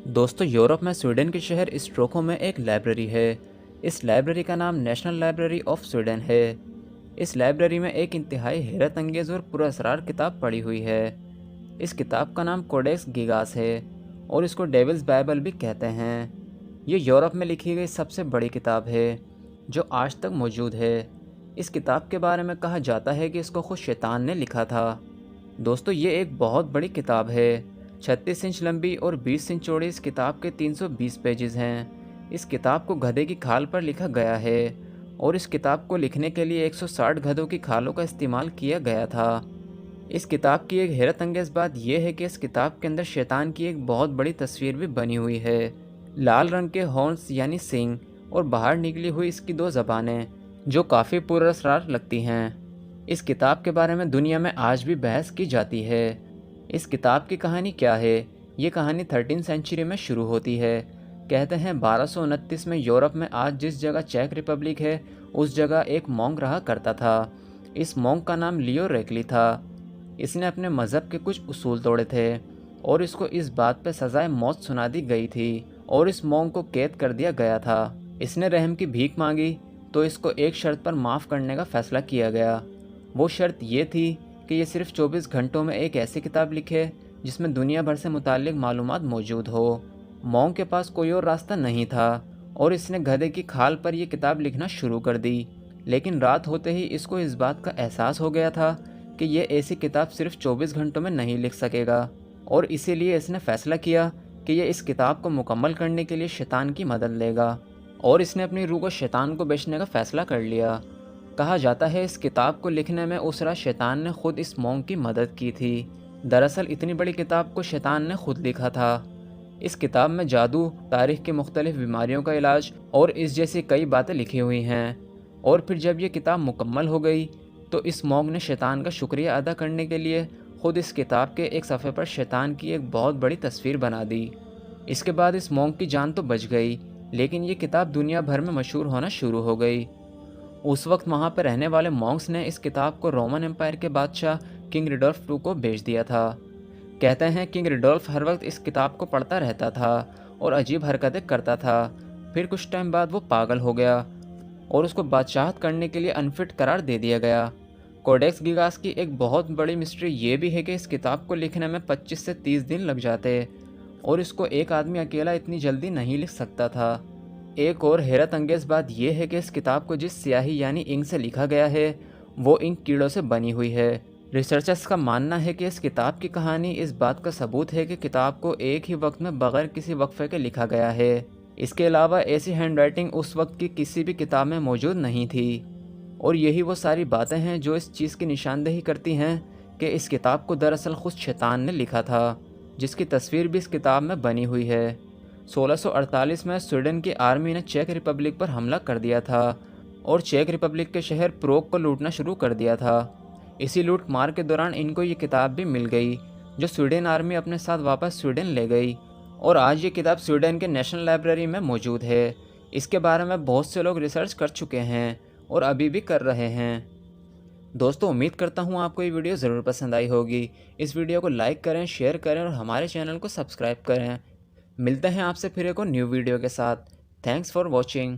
दोस्तों, यूरोप में स्वीडन के शहर स्टॉकहोम में एक लाइब्रेरी है। इस लाइब्रेरी का नाम नेशनल लाइब्रेरी ऑफ स्वीडन है। इस लाइब्रेरी में एक इंतहाई हैरत अंगेज और पुरअसरार किताब पड़ी हुई है। इस किताब का नाम कोडेक्स गिगास है और इसको डेविल्स बाइबल भी कहते हैं। ये यूरोप में लिखी गई सबसे बड़ी किताब है जो आज तक मौजूद है। इस किताब के बारे में कहा जाता है कि इसको खुद शैतान ने लिखा था। दोस्तों, ये एक बहुत बड़ी किताब है। 36 इंच लंबी और 20 इंच चौड़ी इस किताब के 320 पेजेस हैं। इस किताब को गधे की खाल पर लिखा गया है और इस किताब को लिखने के लिए 160 गधों की खालों का इस्तेमाल किया गया था। इस किताब की एक हैरत अंगेज बात यह है कि इस किताब के अंदर शैतान की एक बहुत बड़ी तस्वीर भी बनी हुई है। लाल रंग के हॉर्न्स यानी सींग और बाहर निकली हुई इसकी 2 ज़बानें जो काफ़ी पुरअसरार लगती हैं। इस किताब के बारे में दुनिया में आज भी बहस की जाती है। इस किताब की कहानी क्या है? ये कहानी 13वीं सेंचुरी में शुरू होती है। कहते हैं 1229 में यूरोप में आज जिस जगह चेक रिपब्लिक है उस जगह एक मॉन्क रहा करता था। इस मॉन्क का नाम लियो रेकली था। इसने अपने मज़हब के कुछ उसूल तोड़े थे और इसको इस बात पर सज़ाए मौत सुना दी गई थी और इस मॉन्क को कैद कर दिया गया था। इसने रहम की भीख मांगी तो इसको एक शर्त पर माफ़ करने का फैसला किया गया। वो शर्त ये थी कि ये सिर्फ 24 घंटों में एक ऐसी किताब लिखे जिसमें दुनिया भर से मुताल्लिक मालूमात मौजूद हो। मॉन्क के पास कोई और रास्ता नहीं था और इसने गधे की खाल पर यह किताब लिखना शुरू कर दी। लेकिन रात होते ही इसको इस बात का एहसास हो गया था कि यह ऐसी किताब सिर्फ 24 घंटों में नहीं लिख सकेगा और इसीलिए इसने फैसला किया कि यह इस किताब को मुकम्मल करने के लिए शैतान की मदद लेगा और इसने अपनी रूह को शैतान को बेचने का फ़ैसला कर लिया। कहा जाता है इस किताब को लिखने में उस रात शैतान ने खुद इस मॉन्क की मदद की थी। दरअसल इतनी बड़ी किताब को शैतान ने खुद लिखा था। इस किताब में जादू, तारीख की मुख्तलिफ बीमारियों का इलाज और इस जैसी कई बातें लिखी हुई हैं। और फिर जब ये किताब मुकम्मल हो गई तो इस मॉन्क ने शैतान का शुक्रिया अदा करने के लिए खुद इस किताब के एक सफ़े पर शैतान की एक बहुत बड़ी तस्वीर बना दी। इसके बाद इस मॉन्क की जान तो बच गई, लेकिन ये किताब दुनिया भर में मशहूर होना शुरू हो गई। उस वक्त वहाँ पर रहने वाले मॉन्क्स ने इस किताब को रोमन एम्पायर के बादशाह किंग रिडोल्फ II को बेच दिया था। कहते हैं किंग रिडोल्फ हर वक्त इस किताब को पढ़ता रहता था और अजीब हरकतें करता था। फिर कुछ टाइम बाद वो पागल हो गया और उसको बादशाहत करने के लिए अनफिट करार दे दिया गया। कोडेक्स गिगास की एक बहुत बड़ी मिस्ट्री ये भी है कि इस किताब को लिखने में 25 से 30 दिन लग जाते और इसको एक आदमी अकेला इतनी जल्दी नहीं लिख सकता था। एक और हैरत अंगेज बात यह है कि इस किताब को जिस स्याही यानी इंक से लिखा गया है वो इंक कीड़ों से बनी हुई है। रिसर्चर्स का मानना है कि इस किताब की कहानी इस बात का सबूत है कि किताब को एक ही वक्त में बगैर किसी वक्फे के लिखा गया है। इसके अलावा ऐसी हैंडराइटिंग उस वक्त की किसी भी किताब में मौजूद नहीं थी। और यही वो सारी बातें हैं जो इस चीज़ की निशानदेही करती हैं कि इस किताब को दरअसल खुद शैतान ने लिखा था, जिसकी तस्वीर भी इस किताब में बनी हुई है। 1648 में स्वीडन की आर्मी ने चेक रिपब्लिक पर हमला कर दिया था और चेक रिपब्लिक के शहर प्रोग को लूटना शुरू कर दिया था। इसी लूट मार के दौरान इनको ये किताब भी मिल गई जो स्वीडन आर्मी अपने साथ वापस स्वीडन ले गई और आज ये किताब स्वीडन के नेशनल लाइब्रेरी में मौजूद है। इसके बारे में बहुत से लोग रिसर्च कर चुके हैं और अभी भी कर रहे हैं। दोस्तों, उम्मीद करता हूँ आपको ये वीडियो ज़रूर पसंद आई होगी। इस वीडियो को लाइक करें, शेयर करें और हमारे चैनल को सब्सक्राइब करें। मिलते हैं आपसे फिर एक और न्यू वीडियो के साथ। Thanks for watching.